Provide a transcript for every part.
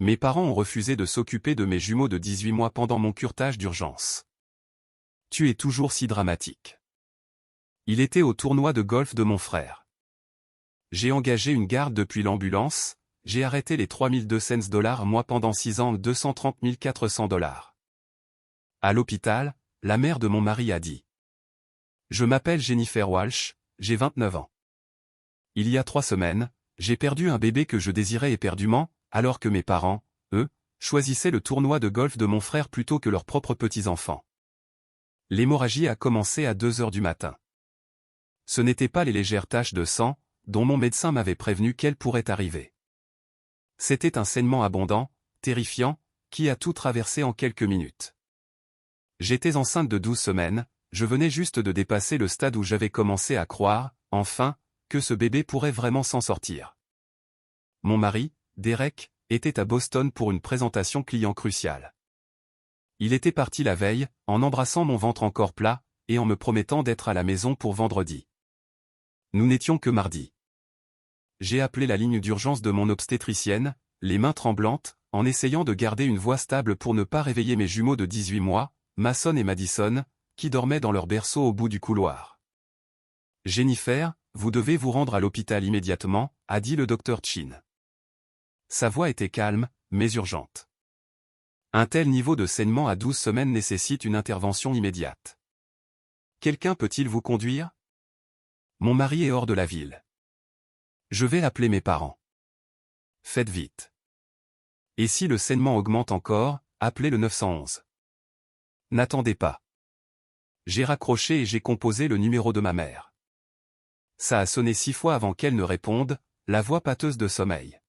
Mes parents ont refusé de s'occuper de mes jumeaux de 18 mois pendant mon curetage d'urgence. Tu es toujours si dramatique. Il était au tournoi de golf de mon frère. J'ai engagé une garde depuis l'ambulance, j'ai arrêté les $3200 mois pendant 6 ans, $230 400. À l'hôpital, la mère de mon mari a dit. Je m'appelle Jennifer Walsh, j'ai 29 ans. Il y a 3 semaines, j'ai perdu un bébé que je désirais éperdument, alors que mes parents, eux, choisissaient le tournoi de golf de mon frère plutôt que leurs propres petits-enfants. L'hémorragie a commencé à 2 heures du matin. Ce n'étaient pas les légères taches de sang, dont mon médecin m'avait prévenu qu'elles pourraient arriver. C'était un saignement abondant, terrifiant, qui a tout traversé en quelques minutes. J'étais enceinte de 12 semaines, je venais juste de dépasser le stade où j'avais commencé à croire, enfin, que ce bébé pourrait vraiment s'en sortir. Mon mari, Derek, était à Boston pour une présentation client cruciale. Il était parti la veille, en embrassant mon ventre encore plat, et en me promettant d'être à la maison pour vendredi. Nous n'étions que mardi. J'ai appelé la ligne d'urgence de mon obstétricienne, les mains tremblantes, en essayant de garder une voix stable pour ne pas réveiller mes jumeaux de 18 mois, Mason et Madison, qui dormaient dans leur berceau au bout du couloir. « Jennifer, vous devez vous rendre à l'hôpital immédiatement », a dit le docteur Chin. Sa voix était calme, mais urgente. Un tel niveau de saignement à 12 semaines nécessite une intervention immédiate. Quelqu'un peut-il vous conduire? Mon mari est hors de la ville. Je vais appeler mes parents. Faites vite. Et si le saignement augmente encore, appelez le 911. N'attendez pas. J'ai raccroché et j'ai composé le numéro de ma mère. Ça a sonné 6 fois avant qu'elle ne réponde, la voix pâteuse de sommeil.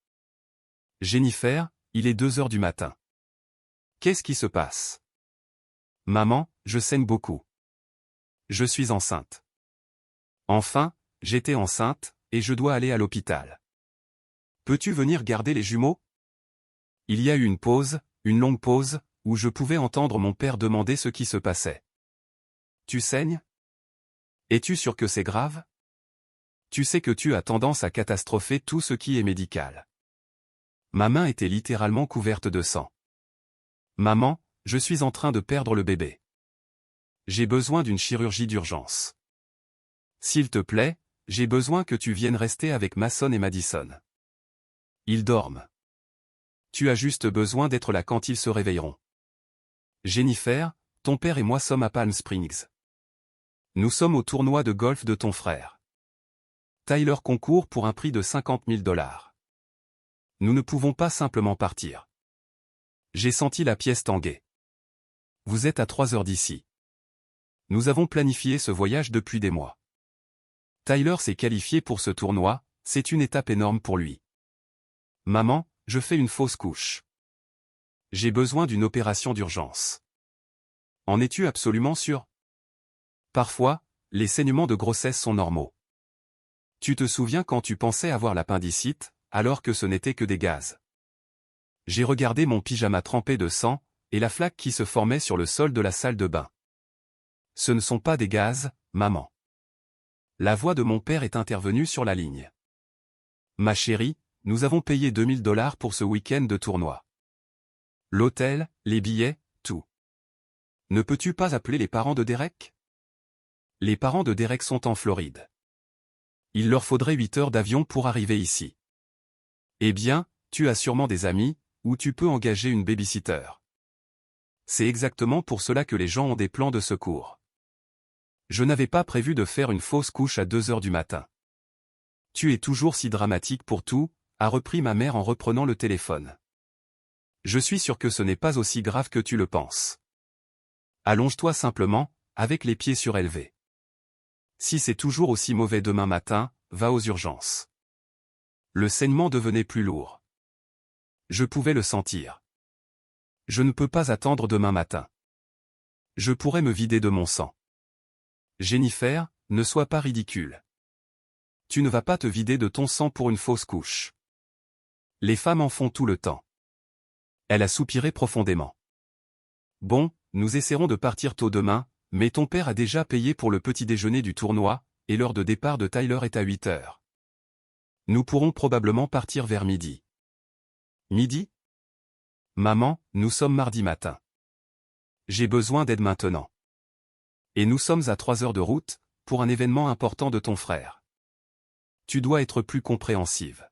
Jennifer, il est 2 heures du matin. Qu'est-ce qui se passe? Maman, je saigne beaucoup. Je suis enceinte. Enfin, j'étais enceinte, et je dois aller à l'hôpital. Peux-tu venir garder les jumeaux? Il y a eu une pause, une longue pause, où je pouvais entendre mon père demander ce qui se passait. Tu saignes? Es-tu sûr que c'est grave? Tu sais que tu as tendance à catastropher tout ce qui est médical. Ma main était littéralement couverte de sang. Maman, je suis en train de perdre le bébé. J'ai besoin d'une chirurgie d'urgence. S'il te plaît, j'ai besoin que tu viennes rester avec Mason et Madison. Ils dorment. Tu as juste besoin d'être là quand ils se réveilleront. Jennifer, ton père et moi sommes à Palm Springs. Nous sommes au tournoi de golf de ton frère. Tyler concourt pour un prix de $50 000. Nous ne pouvons pas simplement partir. J'ai senti la pièce tanguer. Vous êtes à 3 heures d'ici. Nous avons planifié ce voyage depuis des mois. Tyler s'est qualifié pour ce tournoi, c'est une étape énorme pour lui. Maman, je fais une fausse couche. J'ai besoin d'une opération d'urgence. En es-tu absolument sûr? Parfois, les saignements de grossesse sont normaux. Tu te souviens quand tu pensais avoir l'appendicite, alors que ce n'était que des gaz? J'ai regardé mon pyjama trempé de sang, et la flaque qui se formait sur le sol de la salle de bain. Ce ne sont pas des gaz, maman. La voix de mon père est intervenue sur la ligne. Ma chérie, nous avons payé $2000 pour ce week-end de tournoi. L'hôtel, les billets, tout. Ne peux-tu pas appeler les parents de Derek? Les parents de Derek sont en Floride. Il leur faudrait 8 heures d'avion pour arriver ici. Eh bien, tu as sûrement des amis, ou tu peux engager une babysitter. C'est exactement pour cela que les gens ont des plans de secours. Je n'avais pas prévu de faire une fausse couche à 2 heures du matin. Tu es toujours si dramatique pour tout, a repris ma mère en reprenant le téléphone. Je suis sûr que ce n'est pas aussi grave que tu le penses. Allonge-toi simplement, avec les pieds surélevés. Si c'est toujours aussi mauvais demain matin, va aux urgences. Le saignement devenait plus lourd. Je pouvais le sentir. Je ne peux pas attendre demain matin. Je pourrais me vider de mon sang. Jennifer, ne sois pas ridicule. Tu ne vas pas te vider de ton sang pour une fausse couche. Les femmes en font tout le temps. Elle a soupiré profondément. Bon, nous essaierons de partir tôt demain, mais ton père a déjà payé pour le petit déjeuner du tournoi, et l'heure de départ de Tyler est à 8 heures. Nous pourrons probablement partir vers midi. Midi? Maman, nous sommes mardi matin. J'ai besoin d'aide maintenant. Et nous sommes à 3 heures de route, pour un événement important de ton frère. Tu dois être plus compréhensive.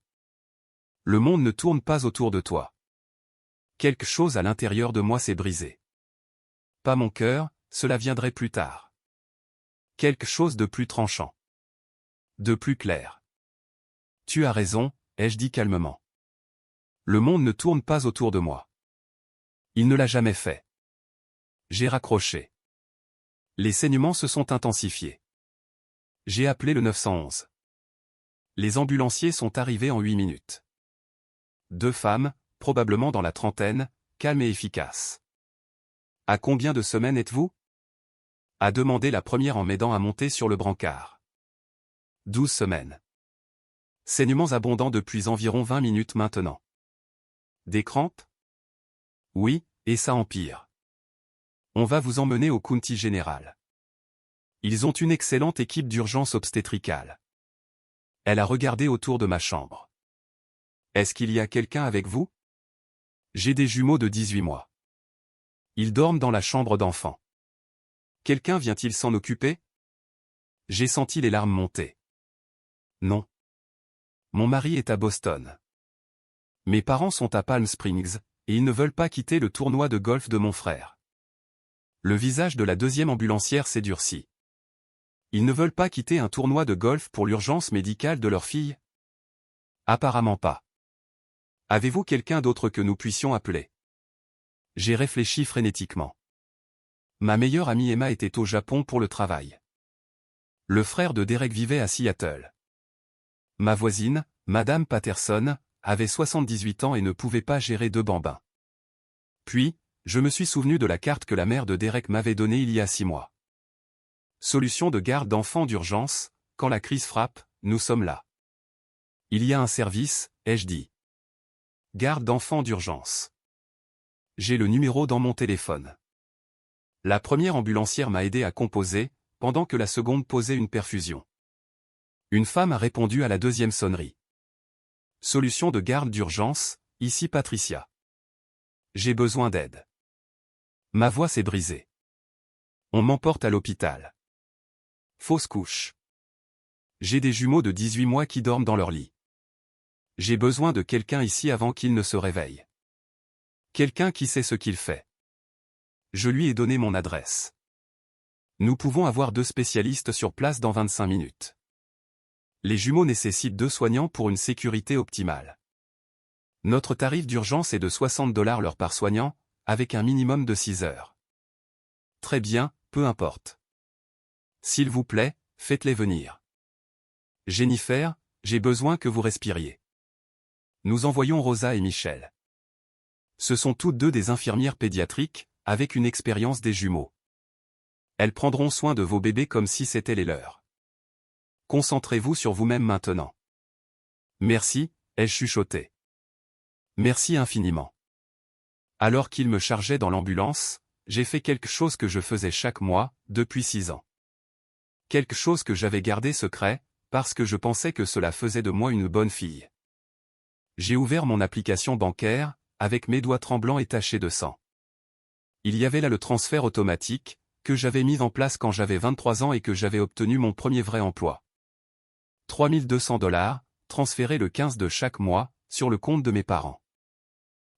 Le monde ne tourne pas autour de toi. Quelque chose à l'intérieur de moi s'est brisé. Pas mon cœur, cela viendrait plus tard. Quelque chose de plus tranchant. De plus clair. Tu as raison, ai-je dit calmement. Le monde ne tourne pas autour de moi. Il ne l'a jamais fait. J'ai raccroché. Les saignements se sont intensifiés. J'ai appelé le 911. Les ambulanciers sont arrivés en 8 minutes. 2 femmes, probablement dans la trentaine, calmes et efficaces. À combien de semaines êtes-vous? A demandé la première en m'aidant à monter sur le brancard. 12 semaines. Saignements abondants depuis environ 20 minutes maintenant. Des crampes? Oui, et ça empire. On va vous emmener au County Général. Ils ont une excellente équipe d'urgence obstétricale. Elle a regardé autour de ma chambre. Est-ce qu'il y a quelqu'un avec vous? J'ai des jumeaux de 18 mois. Ils dorment dans la chambre d'enfant. Quelqu'un vient-il s'en occuper? J'ai senti les larmes monter. Non. Mon mari est à Boston. Mes parents sont à Palm Springs, et ils ne veulent pas quitter le tournoi de golf de mon frère. Le visage de la deuxième ambulancière s'est durci. Ils ne veulent pas quitter un tournoi de golf pour l'urgence médicale de leur fille? Apparemment pas. Avez-vous quelqu'un d'autre que nous puissions appeler? J'ai réfléchi frénétiquement. Ma meilleure amie Emma était au Japon pour le travail. Le frère de Derek vivait à Seattle. Ma voisine, Madame Patterson, avait 78 ans et ne pouvait pas gérer 2 bambins. Puis, je me suis souvenu de la carte que la mère de Derek m'avait donnée il y a 6 mois. Solution de garde d'enfants d'urgence, quand la crise frappe, nous sommes là. Il y a un service, ai-je dit. Garde d'enfants d'urgence. J'ai le numéro dans mon téléphone. La première ambulancière m'a aidé à composer, pendant que la seconde posait une perfusion. Une femme a répondu à la deuxième sonnerie. Solution de garde d'urgence, ici Patricia. J'ai besoin d'aide. Ma voix s'est brisée. On m'emporte à l'hôpital. Fausse couche. J'ai des jumeaux de 18 mois qui dorment dans leur lit. J'ai besoin de quelqu'un ici avant qu'il ne se réveille. Quelqu'un qui sait ce qu'il fait. Je lui ai donné mon adresse. Nous pouvons avoir 2 spécialistes sur place dans 25 minutes. Les jumeaux nécessitent 2 soignants pour une sécurité optimale. Notre tarif d'urgence est de $60 l'heure par soignant, avec un minimum de 6 heures. Très bien, peu importe. S'il vous plaît, faites-les venir. Jennifer, j'ai besoin que vous respiriez. Nous envoyons Rosa et Michel. Ce sont toutes 2 des infirmières pédiatriques, avec une expérience des jumeaux. Elles prendront soin de vos bébés comme si c'était les leurs. Concentrez-vous sur vous-même maintenant. Merci, ai-je chuchoté. Merci infiniment. Alors qu'il me chargeait dans l'ambulance, j'ai fait quelque chose que je faisais chaque mois, depuis 6 ans. Quelque chose que j'avais gardé secret, parce que je pensais que cela faisait de moi une bonne fille. J'ai ouvert mon application bancaire, avec mes doigts tremblants et tachés de sang. Il y avait là le transfert automatique, que j'avais mis en place quand j'avais 23 ans et que j'avais obtenu mon premier vrai emploi. $3200, transférés le 15 de chaque mois, sur le compte de mes parents.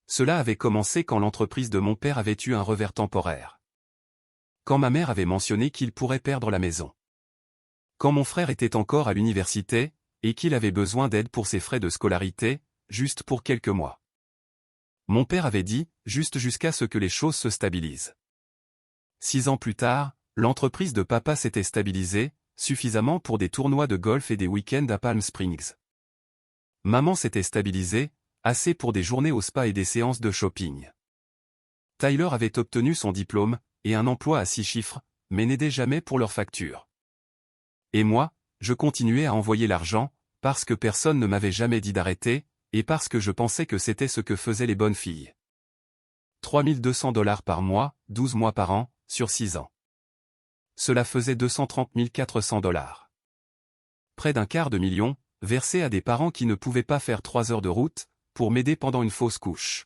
Cela avait commencé quand l'entreprise de mon père avait eu un revers temporaire. Quand ma mère avait mentionné qu'il pourrait perdre la maison. Quand mon frère était encore à l'université, et qu'il avait besoin d'aide pour ses frais de scolarité, juste pour quelques mois. Mon père avait dit, juste jusqu'à ce que les choses se stabilisent. 6 ans plus tard, l'entreprise de papa s'était stabilisée, suffisamment pour des tournois de golf et des week-ends à Palm Springs. Maman s'était stabilisée, assez pour des journées au spa et des séances de shopping. Tyler avait obtenu son diplôme, et un emploi à 6 chiffres, mais n'aidait jamais pour leurs factures. Et moi, je continuais à envoyer l'argent, parce que personne ne m'avait jamais dit d'arrêter, et parce que je pensais que c'était ce que faisaient les bonnes filles. $3200 par mois, 12 mois par an, sur 6 ans. Cela faisait $230 400. Près d'un quart de million, versés à des parents qui ne pouvaient pas faire 3 heures de route, pour m'aider pendant une fausse couche.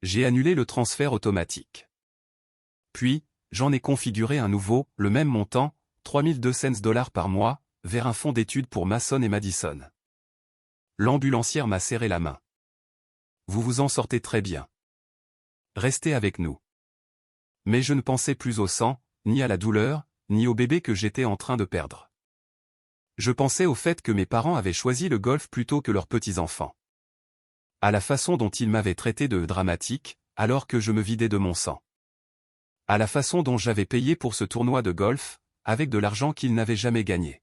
J'ai annulé le transfert automatique. Puis, j'en ai configuré un nouveau, le même montant, 3200 dollars par mois, vers un fonds d'études pour Mason et Madison. L'ambulancière m'a serré la main. Vous vous en sortez très bien. Restez avec nous. Mais je ne pensais plus au sang, ni à la douleur, ni au bébé que j'étais en train de perdre. Je pensais au fait que mes parents avaient choisi le golf plutôt que leurs petits-enfants. À la façon dont ils m'avaient traité de dramatique, alors que je me vidais de mon sang. À la façon dont j'avais payé pour ce tournoi de golf, avec de l'argent qu'ils n'avaient jamais gagné.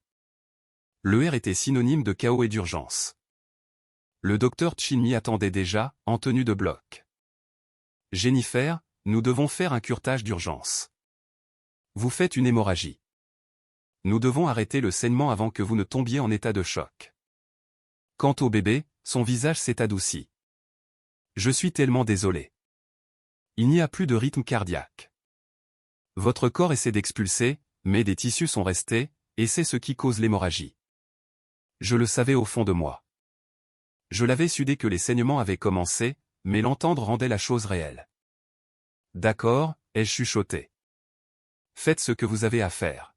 Le R était synonyme de chaos et d'urgence. Le docteur Chin m'y attendait déjà, en tenue de bloc. Jennifer, nous devons faire un curetage d'urgence. Vous faites une hémorragie. Nous devons arrêter le saignement avant que vous ne tombiez en état de choc. Quant au bébé, son visage s'est adouci. Je suis tellement désolé. Il n'y a plus de rythme cardiaque. Votre corps essaie d'expulser, mais des tissus sont restés, et c'est ce qui cause l'hémorragie. Je le savais au fond de moi. Je l'avais su dès que les saignements avaient commencé, mais l'entendre rendait la chose réelle. D'accord, ai-je chuchoté. Faites ce que vous avez à faire.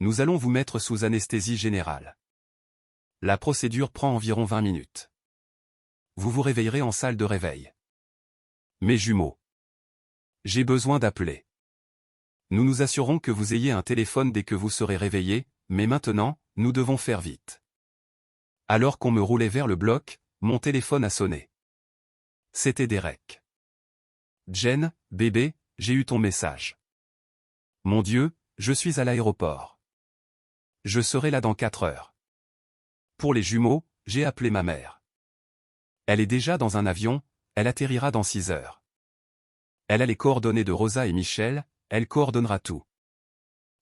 Nous allons vous mettre sous anesthésie générale. La procédure prend environ 20 minutes. Vous vous réveillerez en salle de réveil. Mes jumeaux. J'ai besoin d'appeler. Nous nous assurons que vous ayez un téléphone dès que vous serez réveillés, mais maintenant, nous devons faire vite. Alors qu'on me roulait vers le bloc, mon téléphone a sonné. C'était Derek. Jen, bébé, j'ai eu ton message. Mon Dieu, je suis à l'aéroport. Je serai là dans 4 heures. Pour les jumeaux, j'ai appelé ma mère. Elle est déjà dans un avion, elle atterrira dans 6 heures. Elle a les coordonnées de Rosa et Michel, elle coordonnera tout.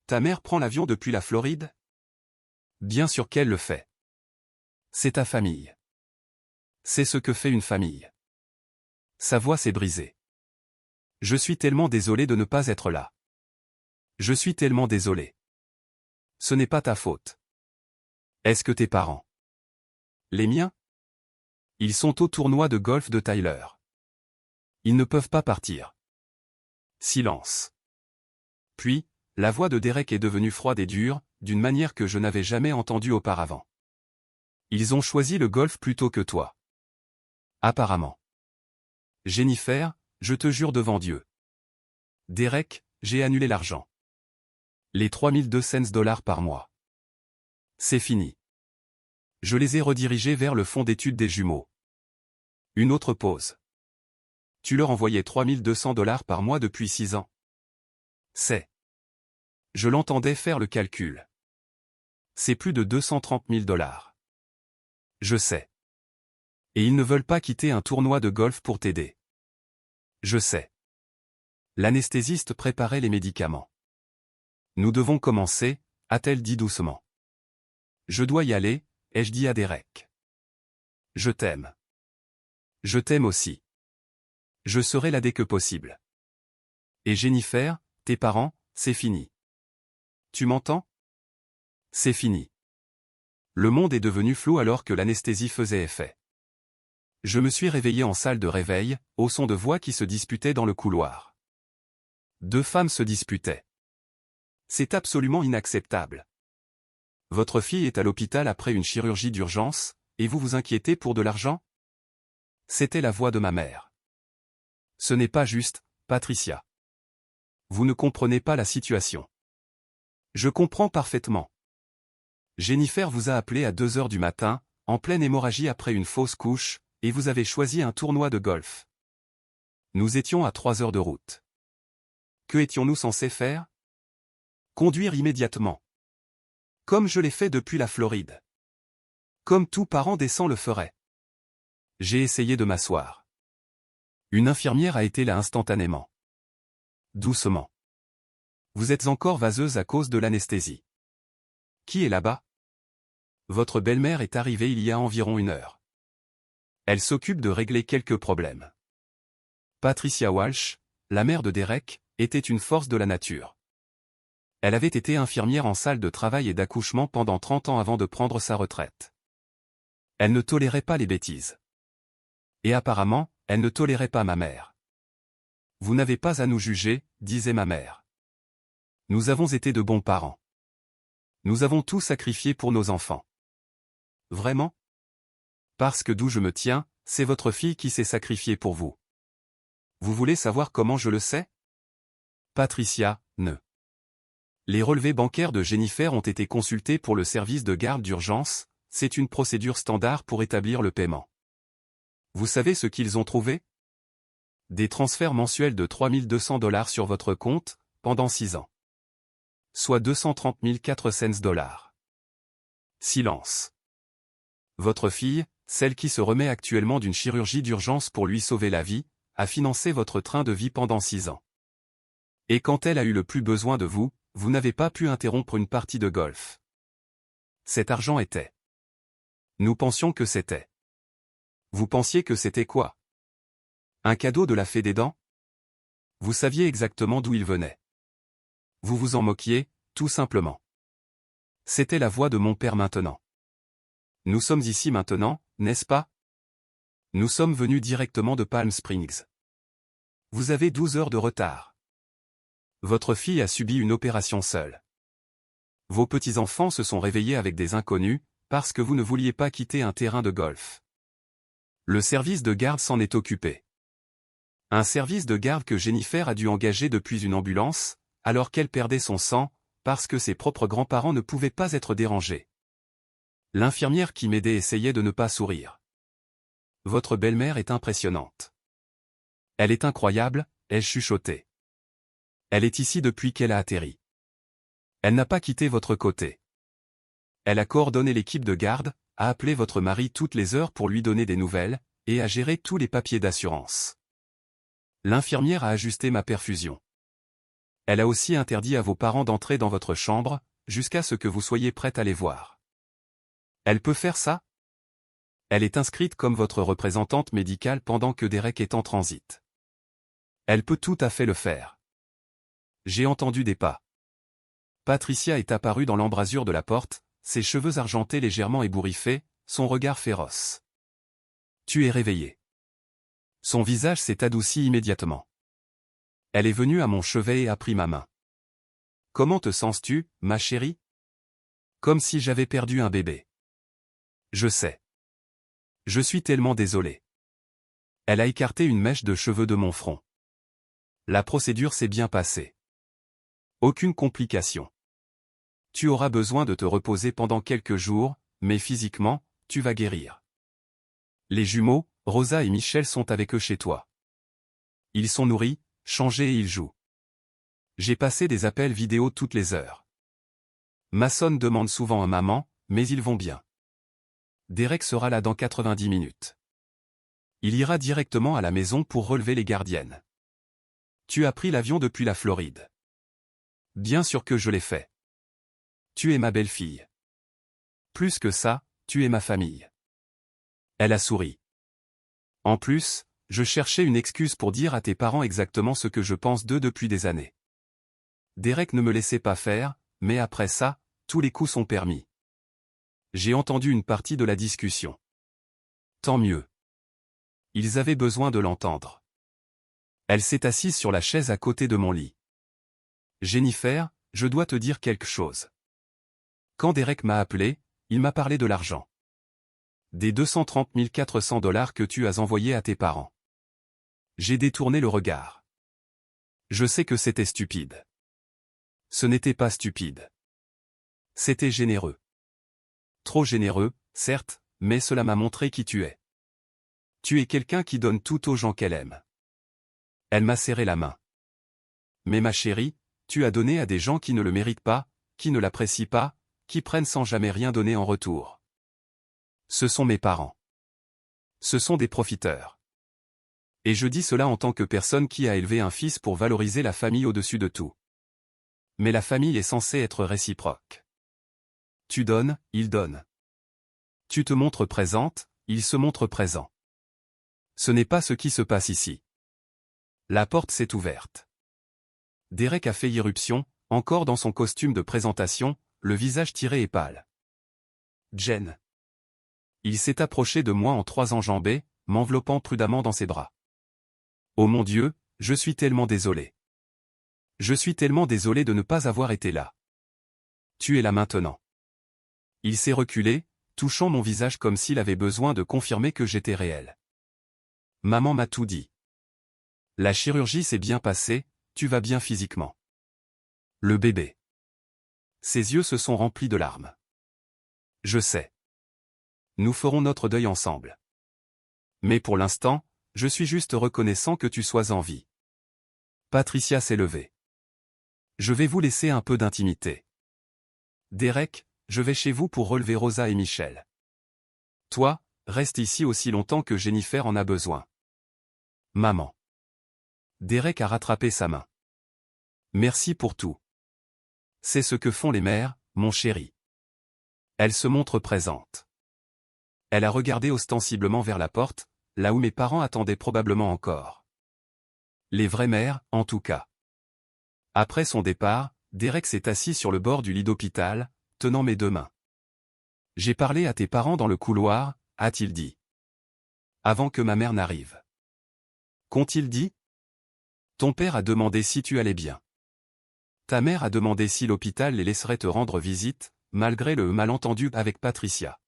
Ta mère prend l'avion depuis la Floride? Bien sûr qu'elle le fait. C'est ta famille. C'est ce que fait une famille. Sa voix s'est brisée. Je suis tellement désolé de ne pas être là. Je suis tellement désolé. Ce n'est pas ta faute. Est-ce que tes parents? Les miens? Ils sont au tournoi de golf de Tyler. Ils ne peuvent pas partir. Silence. Puis, la voix de Derek est devenue froide et dure, d'une manière que je n'avais jamais entendue auparavant. Ils ont choisi le golf plutôt que toi. Apparemment. Jennifer, je te jure devant Dieu. Derek, j'ai annulé l'argent. Les 3200 dollars par mois. C'est fini. Je les ai redirigés vers le fonds d'études des jumeaux. Une autre pause. Tu leur envoyais 3200 dollars par mois depuis 6 ans. C'est. Je l'entendais faire le calcul. C'est plus de 230 000 dollars. Je sais. Et ils ne veulent pas quitter un tournoi de golf pour t'aider. Je sais. L'anesthésiste préparait les médicaments. Nous devons commencer, a-t-elle dit doucement. Je dois y aller, ai-je dit à Derek. Je t'aime. Je t'aime aussi. Je serai là dès que possible. Et Jennifer, tes parents, c'est fini. Tu m'entends? C'est fini. Le monde est devenu flou alors que l'anesthésie faisait effet. Je me suis réveillé en salle de réveil, au son de voix qui se disputaient dans le couloir. 2 femmes se disputaient. C'est absolument inacceptable. Votre fille est à l'hôpital après une chirurgie d'urgence, et vous vous inquiétez pour de l'argent? C'était la voix de ma mère. Ce n'est pas juste, Patricia. Vous ne comprenez pas la situation. Je comprends parfaitement. Jennifer vous a appelé à 2 heures du matin, en pleine hémorragie après une fausse couche, et vous avez choisi un tournoi de golf. Nous étions à 3 heures de route. Que étions-nous censés faire? Conduire immédiatement. Comme je l'ai fait depuis la Floride. Comme tout parent décent le ferait. J'ai essayé de m'asseoir. Une infirmière a été là instantanément. Doucement. Vous êtes encore vaseuse à cause de l'anesthésie. Qui est là-bas? Votre belle-mère est arrivée il y a environ 1 heure. Elle s'occupe de régler quelques problèmes. Patricia Walsh, la mère de Derek, était une force de la nature. Elle avait été infirmière en salle de travail et d'accouchement pendant 30 ans avant de prendre sa retraite. Elle ne tolérait pas les bêtises. Et apparemment, Elle ne tolérait pas ma mère. Vous n'avez pas à nous juger, disait ma mère. Nous avons été de bons parents. Nous avons tout sacrifié pour nos enfants. Vraiment? Parce que d'où je me tiens, c'est votre fille qui s'est sacrifiée pour vous. Vous voulez savoir comment je le sais? Patricia, ne. Les relevés bancaires de Jennifer ont été consultés pour le service de garde d'urgence, c'est une procédure standard pour établir le paiement. Vous savez ce qu'ils ont trouvé? Des transferts mensuels de $3 200 sur votre compte, pendant 6 ans. Soit 230 400 $. Silence. Votre fille, celle qui se remet actuellement d'une chirurgie d'urgence pour lui sauver la vie, a financé votre train de vie pendant 6 ans. Et quand elle a eu le plus besoin de vous, vous n'avez pas pu interrompre une partie de golf. Cet argent était. Nous pensions que c'était. Vous pensiez que c'était quoi? Un cadeau de la fée des dents? Vous saviez exactement d'où il venait. Vous vous en moquiez, tout simplement. C'était la voix de mon père maintenant. Nous sommes ici maintenant, n'est-ce pas? Nous sommes venus directement de Palm Springs. Vous avez 12 heures de retard. Votre fille a subi une opération seule. Vos petits-enfants se sont réveillés avec des inconnus, parce que vous ne vouliez pas quitter un terrain de golf. Le service de garde s'en est occupé. Un service de garde que Jennifer a dû engager depuis une ambulance, alors qu'elle perdait son sang, parce que ses propres grands-parents ne pouvaient pas être dérangés. L'infirmière qui m'aidait essayait de ne pas sourire. Votre belle-mère est impressionnante. Elle est incroyable, elle chuchotait. Elle est ici depuis qu'elle a atterri. Elle n'a pas quitté votre côté. Elle a coordonné l'équipe de garde, a appelé votre mari toutes les heures pour lui donner des nouvelles, et a géré tous les papiers d'assurance. L'infirmière a ajusté ma perfusion. Elle a aussi interdit à vos parents d'entrer dans votre chambre, jusqu'à ce que vous soyez prête à les voir. Elle peut faire ça? Elle est inscrite comme votre représentante médicale pendant que Derek est en transit. Elle peut tout à fait le faire. J'ai entendu des pas. Patricia est apparue dans l'embrasure de la porte, ses cheveux argentés légèrement ébouriffés, son regard féroce. Tu es réveillé. Son visage s'est adouci immédiatement. Elle est venue à mon chevet et a pris ma main. Comment te sens-tu, ma chérie? Comme si j'avais perdu un bébé. Je sais. Je suis tellement désolé. Elle a écarté une mèche de cheveux de mon front. La procédure s'est bien passée. Aucune complication. Tu auras besoin de te reposer pendant quelques jours, mais physiquement, tu vas guérir. Les jumeaux, Rosa et Michel sont avec eux chez toi. Ils sont nourris, changés et ils jouent. J'ai passé des appels vidéo toutes les heures. Mason demande souvent à maman, mais ils vont bien. Derek sera là dans 90 minutes. Il ira directement à la maison pour relever les gardiennes. Tu as pris l'avion depuis la Floride. Bien sûr que je l'ai fait. Tu es ma belle-fille. Plus que ça, tu es ma famille. Elle a souri. En plus, je cherchais une excuse pour dire à tes parents exactement ce que je pense d'eux depuis des années. Derek ne me laissait pas faire, mais après ça, tous les coups sont permis. J'ai entendu une partie de la discussion. Tant mieux. Ils avaient besoin de l'entendre. Elle s'est assise sur la chaise à côté de mon lit. Jennifer, je dois te dire quelque chose. Quand Derek m'a appelé, il m'a parlé de l'argent. Des 230 400 $ que tu as envoyés à tes parents. J'ai détourné le regard. Je sais que c'était stupide. Ce n'était pas stupide. C'était généreux. Trop généreux, certes, mais cela m'a montré qui tu es. Tu es quelqu'un qui donne tout aux gens qu'elle aime. Elle m'a serré la main. Mais ma chérie, tu as donné à des gens qui ne le méritent pas, qui ne l'apprécient pas, qui prennent sans jamais rien donner en retour. Ce sont mes parents. Ce sont des profiteurs. Et je dis cela en tant que personne qui a élevé un fils pour valoriser la famille au-dessus de tout. Mais la famille est censée être réciproque. Tu donnes, il donne. Tu te montres présente, il se montre présent. Ce n'est pas ce qui se passe ici. La porte s'est ouverte. Derek a fait irruption, encore dans son costume de présentation, le visage tiré et pâle. Jen. Il s'est approché de moi en 3 enjambées, m'enveloppant prudemment dans ses bras. Oh mon Dieu, je suis tellement désolé. Je suis tellement désolé de ne pas avoir été là. Tu es là maintenant. Il s'est reculé, touchant mon visage comme s'il avait besoin de confirmer que j'étais réel. Maman m'a tout dit. La chirurgie s'est bien passée, tu vas bien physiquement. Le bébé. Ses yeux se sont remplis de larmes. Je sais. Nous ferons notre deuil ensemble. Mais pour l'instant, je suis juste reconnaissant que tu sois en vie. Patricia s'est levée. Je vais vous laisser un peu d'intimité. Derek, je vais chez vous pour relever Rosa et Michel. Toi, reste ici aussi longtemps que Jennifer en a besoin. Maman. Derek a rattrapé sa main. Merci pour tout. C'est ce que font les mères, mon chéri. Elle se montre présente. Elle a regardé ostensiblement vers la porte, là où mes parents attendaient probablement encore. Les vraies mères, en tout cas. Après son départ, Derek s'est assis sur le bord du lit d'hôpital, tenant mes deux mains. J'ai parlé à tes parents dans le couloir, a-t-il dit. Avant que ma mère n'arrive. Qu'ont-ils dit? Ton père a demandé si tu allais bien. Ta mère a demandé si l'hôpital les laisserait te rendre visite, malgré le malentendu avec Patricia.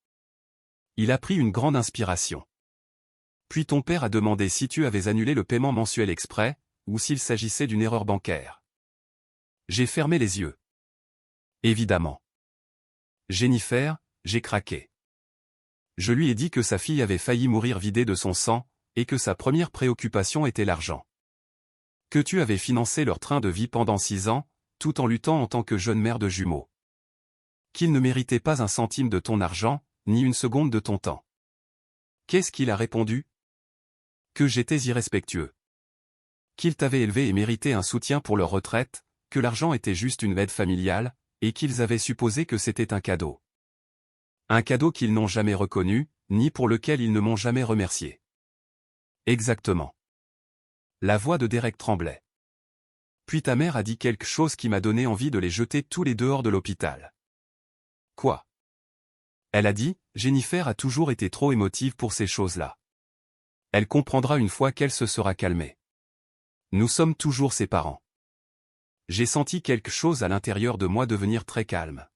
Il a pris une grande inspiration. Puis ton père a demandé si tu avais annulé le paiement mensuel exprès, ou s'il s'agissait d'une erreur bancaire. J'ai fermé les yeux. Évidemment. Jennifer, j'ai craqué. Je lui ai dit que sa fille avait failli mourir vidée de son sang, et que sa première préoccupation était l'argent. Que tu avais financé leur train de vie pendant 6 ans, tout en luttant en tant que jeune mère de jumeaux. Qu'ils ne méritaient pas un centime de ton argent, ni une seconde de ton temps. Qu'est-ce qu'il a répondu? Que j'étais irrespectueux. Qu'ils t'avaient élevé et mérité un soutien pour leur retraite, que l'argent était juste une aide familiale, et qu'ils avaient supposé que c'était un cadeau. Un cadeau qu'ils n'ont jamais reconnu, ni pour lequel ils ne m'ont jamais remercié. Exactement. La voix de Derek tremblait. Puis ta mère a dit quelque chose qui m'a donné envie de les jeter tous les dehors de l'hôpital. Quoi? Elle a dit, Jennifer a toujours été trop émotive pour ces choses-là. Elle comprendra une fois qu'elle se sera calmée. Nous sommes toujours ses parents. J'ai senti quelque chose à l'intérieur de moi devenir très calme.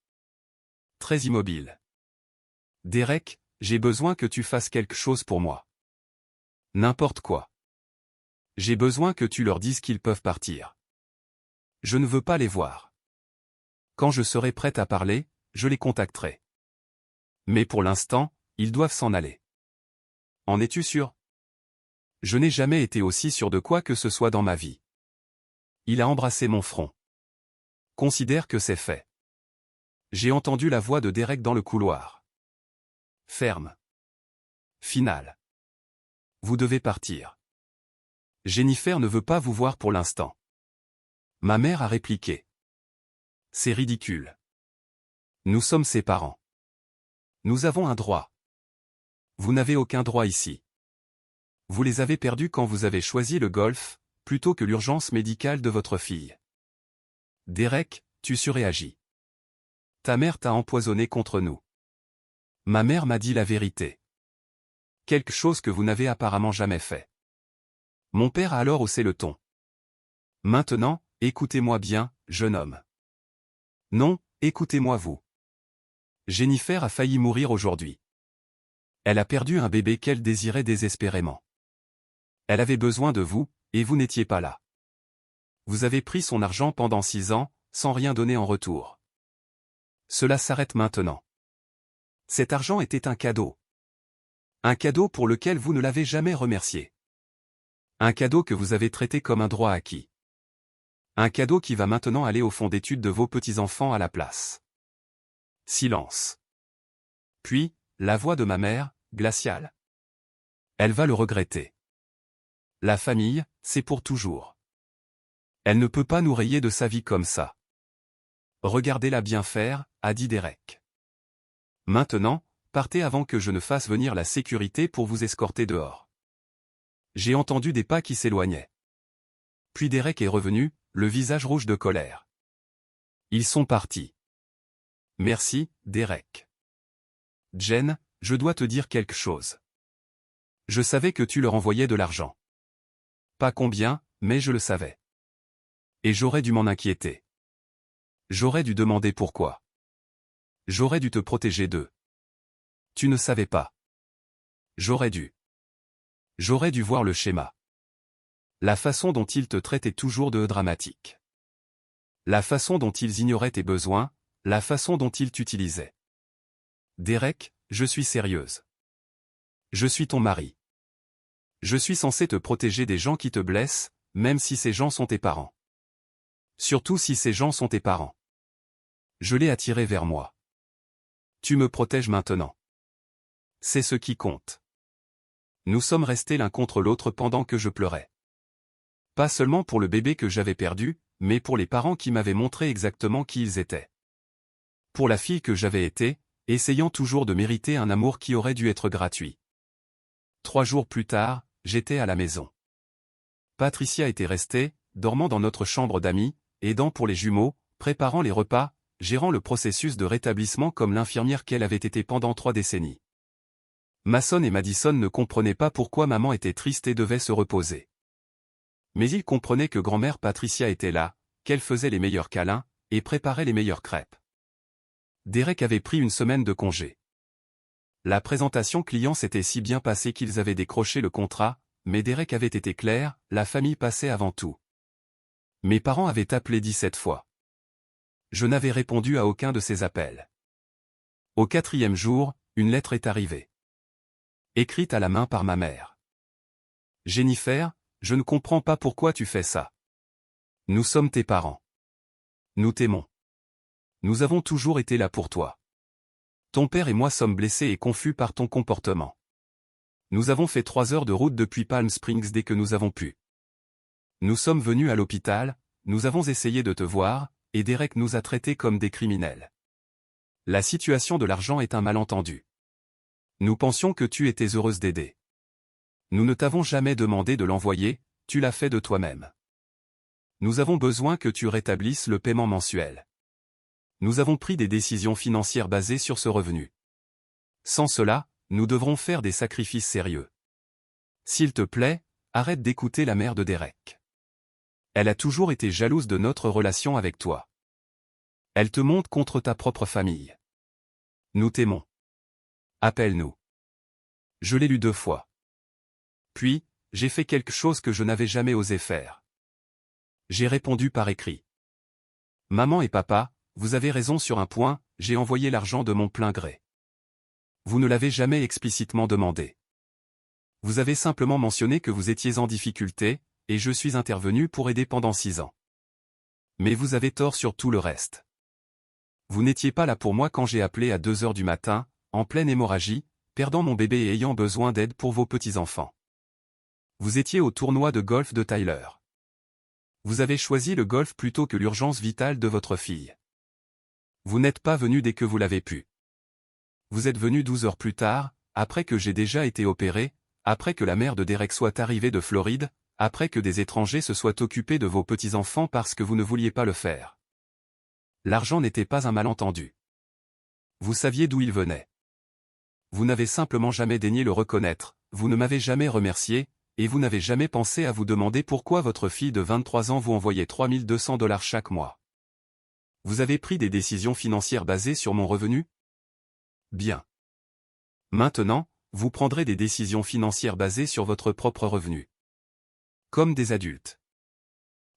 Très immobile. Derek, j'ai besoin que tu fasses quelque chose pour moi. N'importe quoi. J'ai besoin que tu leur dises qu'ils peuvent partir. Je ne veux pas les voir. Quand je serai prête à parler, je les contacterai. Mais pour l'instant, ils doivent s'en aller. En es-tu sûr? Je n'ai jamais été aussi sûr de quoi que ce soit dans ma vie. Il a embrassé mon front. Considère que c'est fait. J'ai entendu la voix de Derek dans le couloir. Ferme. Finale. Vous devez partir. Jennifer ne veut pas vous voir pour l'instant. Ma mère a répliqué. C'est ridicule. Nous sommes ses parents. Nous avons un droit. Vous n'avez aucun droit ici. Vous les avez perdus quand vous avez choisi le golf, plutôt que l'urgence médicale de votre fille. Derek, tu surréagis. Ta mère t'a empoisonné contre nous. Ma mère m'a dit la vérité. Quelque chose que vous n'avez apparemment jamais fait. Mon père a alors haussé le ton. Maintenant, écoutez-moi bien, jeune homme. Non, écoutez-moi vous. Jennifer a failli mourir aujourd'hui. Elle a perdu un bébé qu'elle désirait désespérément. Elle avait besoin de vous, et vous n'étiez pas là. Vous avez pris son argent pendant 6 ans, sans rien donner en retour. Cela s'arrête maintenant. Cet argent était un cadeau. Un cadeau pour lequel vous ne l'avez jamais remercié. Un cadeau que vous avez traité comme un droit acquis. Un cadeau qui va maintenant aller au fond d'études de vos petits-enfants à la place. Silence. Puis, la voix de ma mère, glaciale. Elle va le regretter. La famille, c'est pour toujours. Elle ne peut pas nous rayer de sa vie comme ça. Regardez-la bien faire, a dit Derek. Maintenant, partez avant que je ne fasse venir la sécurité pour vous escorter dehors. J'ai entendu des pas qui s'éloignaient. Puis Derek est revenu, le visage rouge de colère. Ils sont partis. Merci, Derek. Jen, je dois te dire quelque chose. Je savais que tu leur envoyais de l'argent. Pas combien, mais je le savais. Et j'aurais dû m'en inquiéter. J'aurais dû demander pourquoi. J'aurais dû te protéger d'eux. Tu ne savais pas. J'aurais dû. J'aurais dû voir le schéma. La façon dont ils te traitaient toujours de dramatique. La façon dont ils ignoraient tes besoins, la façon dont ils t'utilisaient. Derek, je suis sérieuse. Je suis ton mari. Je suis censé te protéger des gens qui te blessent, même si ces gens sont tes parents. Surtout si ces gens sont tes parents. Je l'ai attiré vers moi. Tu me protèges maintenant. C'est ce qui compte. Nous sommes restés l'un contre l'autre pendant que je pleurais. Pas seulement pour le bébé que j'avais perdu, mais pour les parents qui m'avaient montré exactement qui ils étaient. Pour la fille que j'avais été, essayant toujours de mériter un amour qui aurait dû être gratuit. 3 jours plus tard, j'étais à la maison. Patricia était restée, dormant dans notre chambre d'amis, aidant pour les jumeaux, préparant les repas, gérant le processus de rétablissement comme l'infirmière qu'elle avait été pendant 3 décennies. Mason et Madison ne comprenaient pas pourquoi maman était triste et devait se reposer. Mais ils comprenaient que grand-mère Patricia était là, qu'elle faisait les meilleurs câlins, et préparait les meilleures crêpes. Derek avait pris une semaine de congé. La présentation client s'était si bien passée qu'ils avaient décroché le contrat, mais Derek avait été clair, la famille passait avant tout. Mes parents avaient appelé 17 fois. Je n'avais répondu à aucun de ces appels. Au 4e jour, une lettre est arrivée. Écrite à la main par ma mère. Jennifer, je ne comprends pas pourquoi tu fais ça. Nous sommes tes parents. Nous t'aimons. Nous avons toujours été là pour toi. Ton père et moi sommes blessés et confus par ton comportement. Nous avons fait 3 heures de route depuis Palm Springs dès que nous avons pu. Nous sommes venus à l'hôpital, nous avons essayé de te voir, et Derek nous a traités comme des criminels. La situation de l'argent est un malentendu. Nous pensions que tu étais heureuse d'aider. Nous ne t'avons jamais demandé de l'envoyer, tu l'as fait de toi-même. Nous avons besoin que tu rétablisses le paiement mensuel. Nous avons pris des décisions financières basées sur ce revenu. Sans cela, nous devrons faire des sacrifices sérieux. S'il te plaît, arrête d'écouter la mère de Derek. Elle a toujours été jalouse de notre relation avec toi. Elle te monte contre ta propre famille. Nous t'aimons. Appelle-nous. Je l'ai lu 2 fois. Puis, j'ai fait quelque chose que je n'avais jamais osé faire. J'ai répondu par écrit. Maman et papa, vous avez raison sur un point, j'ai envoyé l'argent de mon plein gré. Vous ne l'avez jamais explicitement demandé. Vous avez simplement mentionné que vous étiez en difficulté, et je suis intervenu pour aider pendant 6 ans. Mais vous avez tort sur tout le reste. Vous n'étiez pas là pour moi quand j'ai appelé à 2 heures du matin, en pleine hémorragie, perdant mon bébé et ayant besoin d'aide pour vos petits-enfants. Vous étiez au tournoi de golf de Tyler. Vous avez choisi le golf plutôt que l'urgence vitale de votre fille. Vous n'êtes pas venu dès que vous l'avez pu. Vous êtes venu 12 heures plus tard, après que j'ai déjà été opéré, après que la mère de Derek soit arrivée de Floride, après que des étrangers se soient occupés de vos petits-enfants parce que vous ne vouliez pas le faire. L'argent n'était pas un malentendu. Vous saviez d'où il venait. Vous n'avez simplement jamais daigné le reconnaître, vous ne m'avez jamais remercié, et vous n'avez jamais pensé à vous demander pourquoi votre fille de 23 ans vous envoyait $3200 chaque mois. Vous avez pris des décisions financières basées sur mon revenu? Bien. Maintenant, vous prendrez des décisions financières basées sur votre propre revenu. Comme des adultes.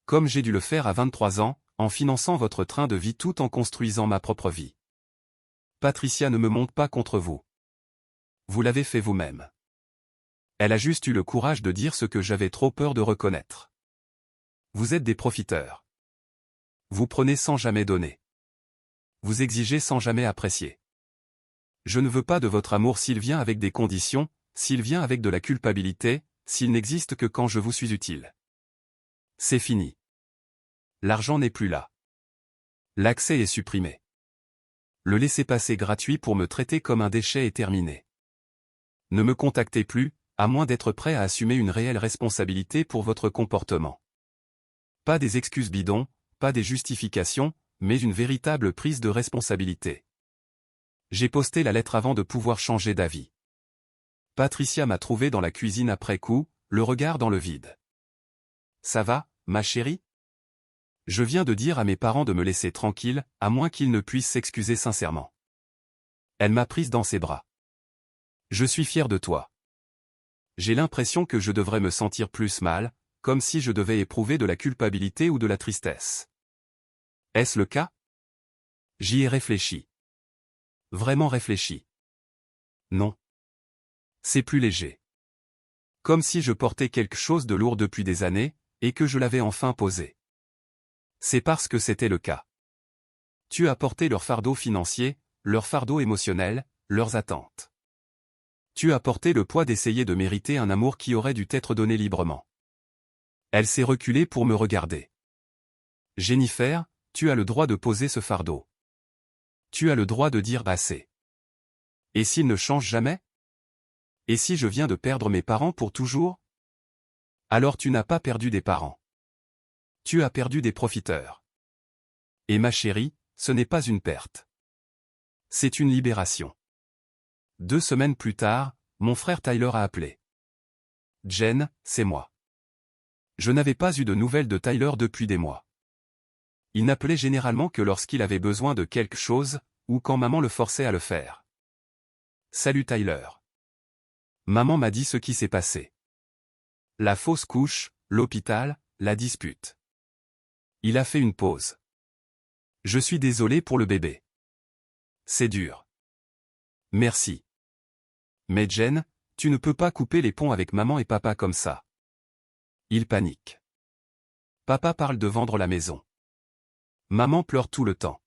Comme j'ai dû le faire à 23 ans, en finançant votre train de vie tout en construisant ma propre vie. Patricia ne me monte pas contre vous. Vous l'avez fait vous-même. Elle a juste eu le courage de dire ce que j'avais trop peur de reconnaître. Vous êtes des profiteurs. Vous prenez sans jamais donner. Vous exigez sans jamais apprécier. Je ne veux pas de votre amour s'il vient avec des conditions, s'il vient avec de la culpabilité, s'il n'existe que quand je vous suis utile. C'est fini. L'argent n'est plus là. L'accès est supprimé. Le laissez-passer gratuit pour me traiter comme un déchet est terminé. Ne me contactez plus, à moins d'être prêt à assumer une réelle responsabilité pour votre comportement. Pas des excuses bidons, pas des justifications, mais une véritable prise de responsabilité. J'ai posté la lettre avant de pouvoir changer d'avis. Patricia m'a trouvé dans la cuisine après coup, le regard dans le vide. Ça va, ma chérie? Je viens de dire à mes parents de me laisser tranquille, à moins qu'ils ne puissent s'excuser sincèrement. Elle m'a prise dans ses bras. Je suis fier de toi. J'ai l'impression que je devrais me sentir plus mal, comme si je devais éprouver de la culpabilité ou de la tristesse. Est-ce le cas? J'y ai réfléchi. Vraiment réfléchi. Non. C'est plus léger. Comme si je portais quelque chose de lourd depuis des années, et que je l'avais enfin posé. C'est parce que c'était le cas. Tu as porté leur fardeau financier, leur fardeau émotionnel, leurs attentes. Tu as porté le poids d'essayer de mériter un amour qui aurait dû t'être donné librement. Elle s'est reculée pour me regarder. Jennifer, tu as le droit de poser ce fardeau. Tu as le droit de dire assez. Et s'il ne change jamais? Et si je viens de perdre mes parents pour toujours? Alors tu n'as pas perdu des parents. Tu as perdu des profiteurs. Et ma chérie, ce n'est pas une perte. C'est une libération. 2 semaines plus tard, mon frère Tyler a appelé. Jen, c'est moi. Je n'avais pas eu de nouvelles de Tyler depuis des mois. Il n'appelait généralement que lorsqu'il avait besoin de quelque chose, ou quand maman le forçait à le faire. Salut Tyler. Maman m'a dit ce qui s'est passé. La fausse couche, l'hôpital, la dispute. Il a fait une pause. Je suis désolé pour le bébé. C'est dur. Merci. Mais Jen, tu ne peux pas couper les ponts avec maman et papa comme ça. Il panique. Papa parle de vendre la maison. Maman pleure tout le temps.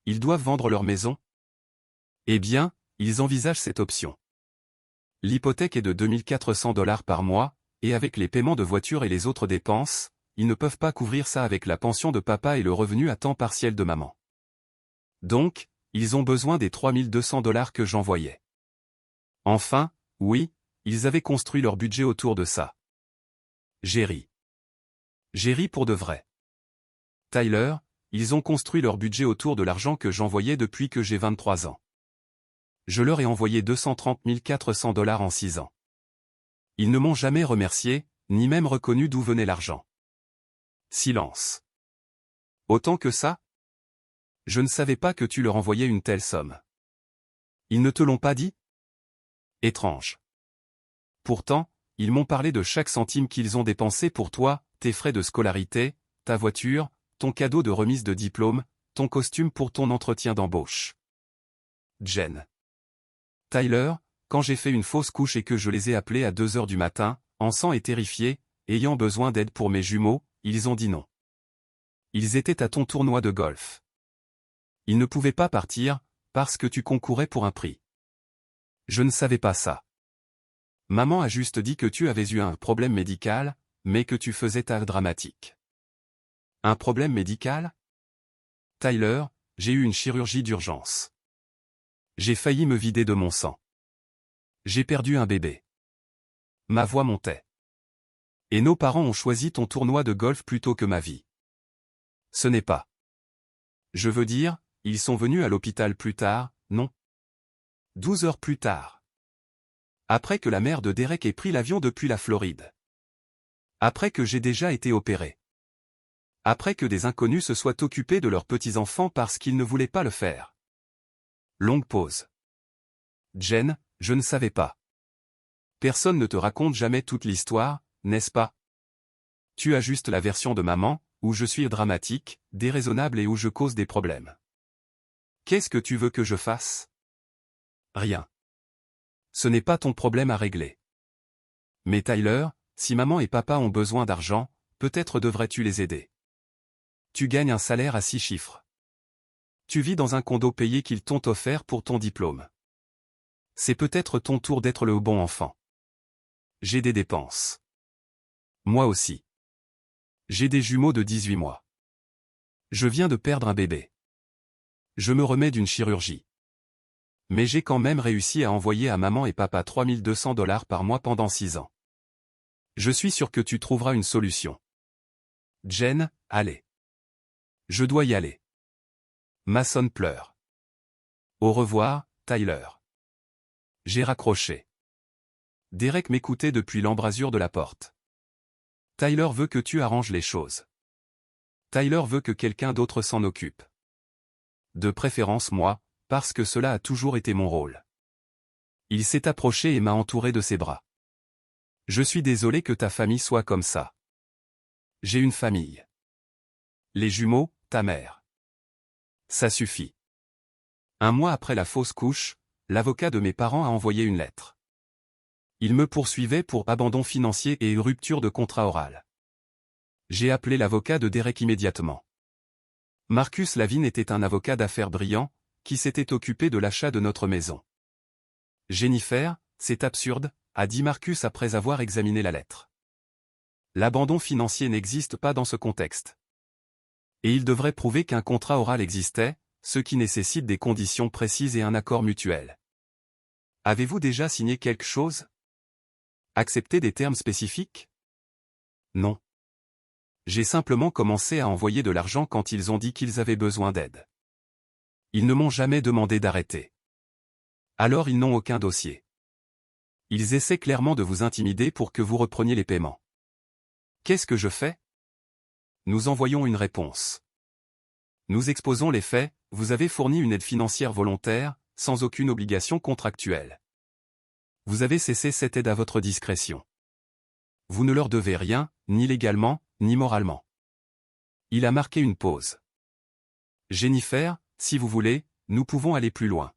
Ils doivent vendre leur maison? Eh bien, ils envisagent cette option. L'hypothèque est de $2400 par mois, et avec les paiements de voiture et les autres dépenses, ils ne peuvent pas couvrir ça avec la pension de papa et le revenu à temps partiel de maman. Donc, ils ont besoin des $3200 que j'envoyais. Enfin, oui, ils avaient construit leur budget autour de ça. J'ai ri. J'ai ri pour de vrai. Tyler, ils ont construit leur budget autour de l'argent que j'envoyais depuis que j'ai 23 ans. Je leur ai envoyé $230 400 en 6 ans. Ils ne m'ont jamais remercié, ni même reconnu d'où venait l'argent. Silence. Autant que ça? Je ne savais pas que tu leur envoyais une telle somme. Ils ne te l'ont pas dit? Étrange. Pourtant, ils m'ont parlé de chaque centime qu'ils ont dépensé pour toi, tes frais de scolarité, ta voiture, ton cadeau de remise de diplôme, ton costume pour ton entretien d'embauche. Jen. Tyler, quand j'ai fait une fausse couche et que je les ai appelés à 2 heures du matin, en sang et terrifiés, ayant besoin d'aide pour mes jumeaux, ils ont dit non. Ils étaient à ton tournoi de golf. Ils ne pouvaient pas partir, parce que tu concourais pour un prix. Je ne savais pas ça. Maman a juste dit que tu avais eu un problème médical, mais que tu faisais ta dramatique. Un problème médical? Tyler, j'ai eu une chirurgie d'urgence. J'ai failli me vider de mon sang. J'ai perdu un bébé. Ma voix montait. Et nos parents ont choisi ton tournoi de golf plutôt que ma vie. Ce n'est pas. Je veux dire, ils sont venus à l'hôpital plus tard, non? 12 heures plus tard. Après que la mère de Derek ait pris l'avion depuis la Floride. Après que j'ai déjà été opéré. Après que des inconnus se soient occupés de leurs petits-enfants parce qu'ils ne voulaient pas le faire. Longue pause. Jen, je ne savais pas. Personne ne te raconte jamais toute l'histoire, n'est-ce pas? Tu as juste la version de maman, où je suis dramatique, déraisonnable et où je cause des problèmes. Qu'est-ce que tu veux que je fasse? Rien. Ce n'est pas ton problème à régler. Mais Tyler, si maman et papa ont besoin d'argent, peut-être devrais-tu les aider. Tu gagnes un salaire à 6 chiffres. Tu vis dans un condo payé qu'ils t'ont offert pour ton diplôme. C'est peut-être ton tour d'être le bon enfant. J'ai des dépenses. Moi aussi. J'ai des jumeaux de 18 mois. Je viens de perdre un bébé. Je me remets d'une chirurgie. Mais j'ai quand même réussi à envoyer à maman et papa $3200 par mois pendant 6 ans. Je suis sûr que tu trouveras une solution. Jen, allez. Je dois y aller. Mason pleure. Au revoir, Tyler. J'ai raccroché. Derek m'écoutait depuis l'embrasure de la porte. Tyler veut que tu arranges les choses. Tyler veut que quelqu'un d'autre s'en occupe. De préférence moi, parce que cela a toujours été mon rôle. Il s'est approché et m'a entouré de ses bras. Je suis désolé que ta famille soit comme ça. J'ai une famille. Les jumeaux, ta mère. Ça suffit. Un mois après la fausse couche, l'avocat de mes parents a envoyé une lettre. Il me poursuivait pour abandon financier et rupture de contrat oral. J'ai appelé l'avocat de Derek immédiatement. Marcus Lavigne était un avocat d'affaires brillant, qui s'était occupé de l'achat de notre maison. Jennifer, c'est absurde, a dit Marcus après avoir examiné la lettre. L'abandon financier n'existe pas dans ce contexte. Et il devrait prouver qu'un contrat oral existait, ce qui nécessite des conditions précises et un accord mutuel. Avez-vous déjà signé quelque chose? Accepté des termes spécifiques? Non. J'ai simplement commencé à envoyer de l'argent quand ils ont dit qu'ils avaient besoin d'aide. Ils ne m'ont jamais demandé d'arrêter. Alors ils n'ont aucun dossier. Ils essaient clairement de vous intimider pour que vous repreniez les paiements. Qu'est-ce que je fais? Nous envoyons une réponse. Nous exposons les faits, vous avez fourni une aide financière volontaire, sans aucune obligation contractuelle. Vous avez cessé cette aide à votre discrétion. Vous ne leur devez rien, ni légalement, ni moralement. Il a marqué une pause. Jennifer, si vous voulez, nous pouvons aller plus loin.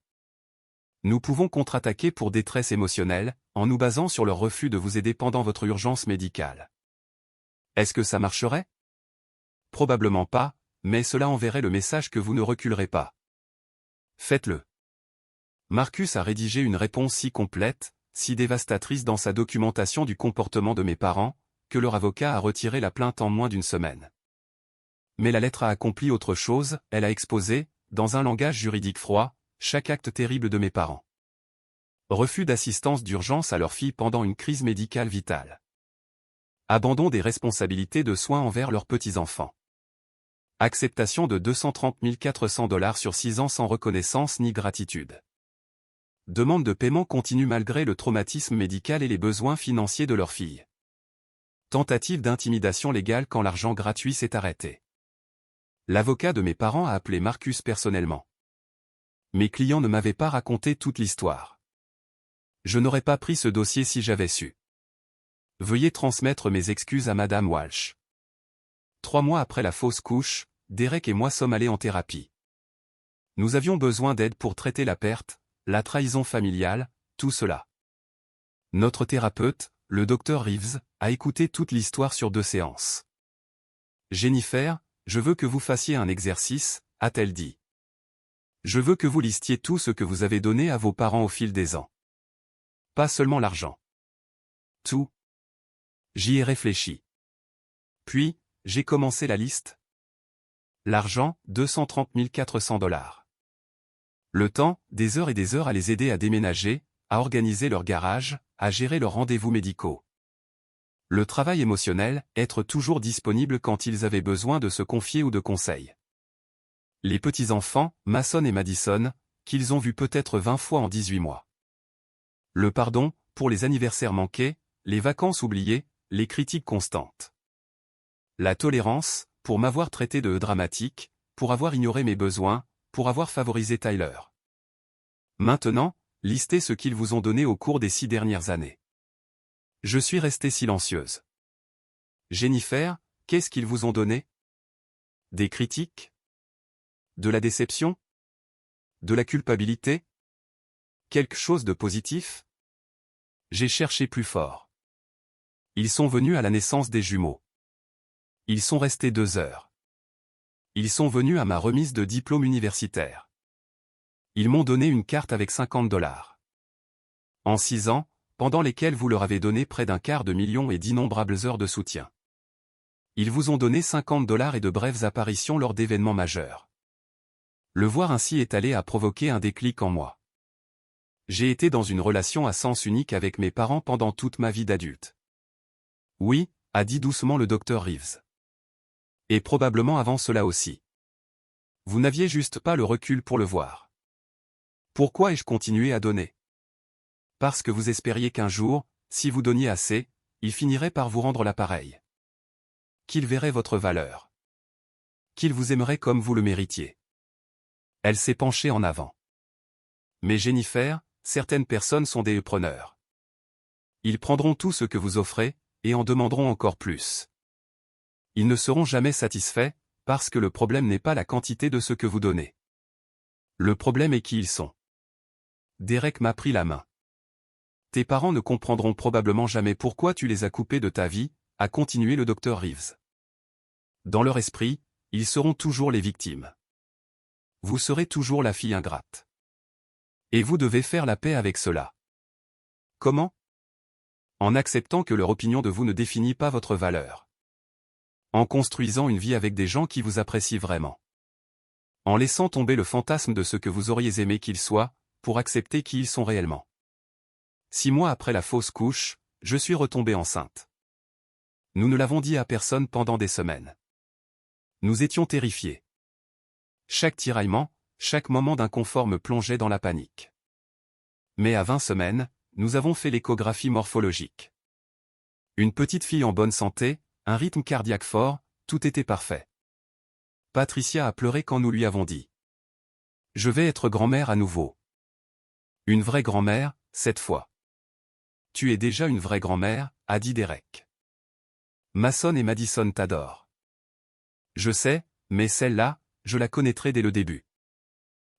Nous pouvons contre-attaquer pour détresse émotionnelle, en nous basant sur leur refus de vous aider pendant votre urgence médicale. Est-ce que ça marcherait? Probablement pas, mais cela enverrait le message que vous ne reculerez pas. Faites-le. Marcus a rédigé une réponse si complète, si dévastatrice dans sa documentation du comportement de mes parents, que leur avocat a retiré la plainte en moins d'une semaine. Mais la lettre a accompli autre chose, elle a exposé, dans un langage juridique froid, chaque acte terrible de mes parents. Refus d'assistance d'urgence à leur fille pendant une crise médicale vitale. Abandon des responsabilités de soins envers leurs petits-enfants. Acceptation de 230 400 $ sur 6 ans sans reconnaissance ni gratitude. Demande de paiement continue malgré le traumatisme médical et les besoins financiers de leur fille. Tentative d'intimidation légale quand l'argent gratuit s'est arrêté. L'avocat de mes parents a appelé Marcus personnellement. Mes clients ne m'avaient pas raconté toute l'histoire. Je n'aurais pas pris ce dossier si j'avais su. Veuillez transmettre mes excuses à Madame Walsh. 3 mois après la fausse couche, Derek et moi sommes allés en thérapie. Nous avions besoin d'aide pour traiter la perte, la trahison familiale, tout cela. Notre thérapeute, le Dr Reeves, a écouté toute l'histoire sur 2 séances. Jennifer, je veux que vous fassiez un exercice, a-t-elle dit. Je veux que vous listiez tout ce que vous avez donné à vos parents au fil des ans. Pas seulement l'argent. Tout. J'y ai réfléchi. Puis, j'ai commencé la liste. L'argent, 230 400 $. Le temps, des heures et des heures à les aider à déménager, à organiser leur garage, à gérer leurs rendez-vous médicaux. Le travail émotionnel, être toujours disponible quand ils avaient besoin de se confier ou de conseils. Les petits-enfants, Mason et Madison, qu'ils ont vus peut-être 20 fois en 18 mois. Le pardon, pour les anniversaires manqués, les vacances oubliées, les critiques constantes. La tolérance, pour m'avoir traité de dramatique, pour avoir ignoré mes besoins, pour avoir favorisé Tyler. Maintenant, listez ce qu'ils vous ont donné au cours des 6 dernières années. Je suis restée silencieuse. Jennifer, qu'est-ce qu'ils vous ont donné? Des critiques? De la déception? De la culpabilité? Quelque chose de positif? J'ai cherché plus fort. Ils sont venus à la naissance des jumeaux. Ils sont restés 2 heures. Ils sont venus à ma remise de diplôme universitaire. Ils m'ont donné une carte avec 50 $. En 6 ans, pendant lesquels vous leur avez donné près d'un quart de million et d'innombrables heures de soutien. Ils vous ont donné 50 $ et de brèves apparitions lors d'événements majeurs. Le voir ainsi étalé a provoqué un déclic en moi. J'ai été dans une relation à sens unique avec mes parents pendant toute ma vie d'adulte. Oui, a dit doucement le Dr Reeves. Et probablement avant cela aussi. Vous n'aviez juste pas le recul pour le voir. Pourquoi ai-je continué à donner? Parce que vous espériez qu'un jour, si vous donniez assez, il finirait par vous rendre l'appareil. Qu'il verrait votre valeur. Qu'il vous aimerait comme vous le méritiez. Elle s'est penchée en avant. Mais Jennifer, certaines personnes sont des preneurs. Ils prendront tout ce que vous offrez, et en demanderont encore plus. Ils ne seront jamais satisfaits, parce que le problème n'est pas la quantité de ce que vous donnez. Le problème est qui ils sont. Derek m'a pris la main. Tes parents ne comprendront probablement jamais pourquoi tu les as coupés de ta vie, a continué le docteur Reeves. Dans leur esprit, ils seront toujours les victimes. Vous serez toujours la fille ingrate. Et vous devez faire la paix avec cela. Comment? En acceptant que leur opinion de vous ne définit pas votre valeur. En construisant une vie avec des gens qui vous apprécient vraiment. En laissant tomber le fantasme de ce que vous auriez aimé qu'ils soient, pour accepter qui ils sont réellement. 6 mois après la fausse couche, je suis retombée enceinte. Nous ne l'avons dit à personne pendant des semaines. Nous étions terrifiés. Chaque tiraillement, chaque moment d'inconfort me plongeait dans la panique. Mais à 20 semaines, nous avons fait l'échographie morphologique. Une petite fille en bonne santé, un rythme cardiaque fort, tout était parfait. Patricia a pleuré quand nous lui avons dit. Je vais être grand-mère à nouveau. Une vraie grand-mère, cette fois. Tu es déjà une vraie grand-mère, a dit Derek. Mason et Madison t'adorent. Je sais, mais celle-là, je la connaîtrai dès le début.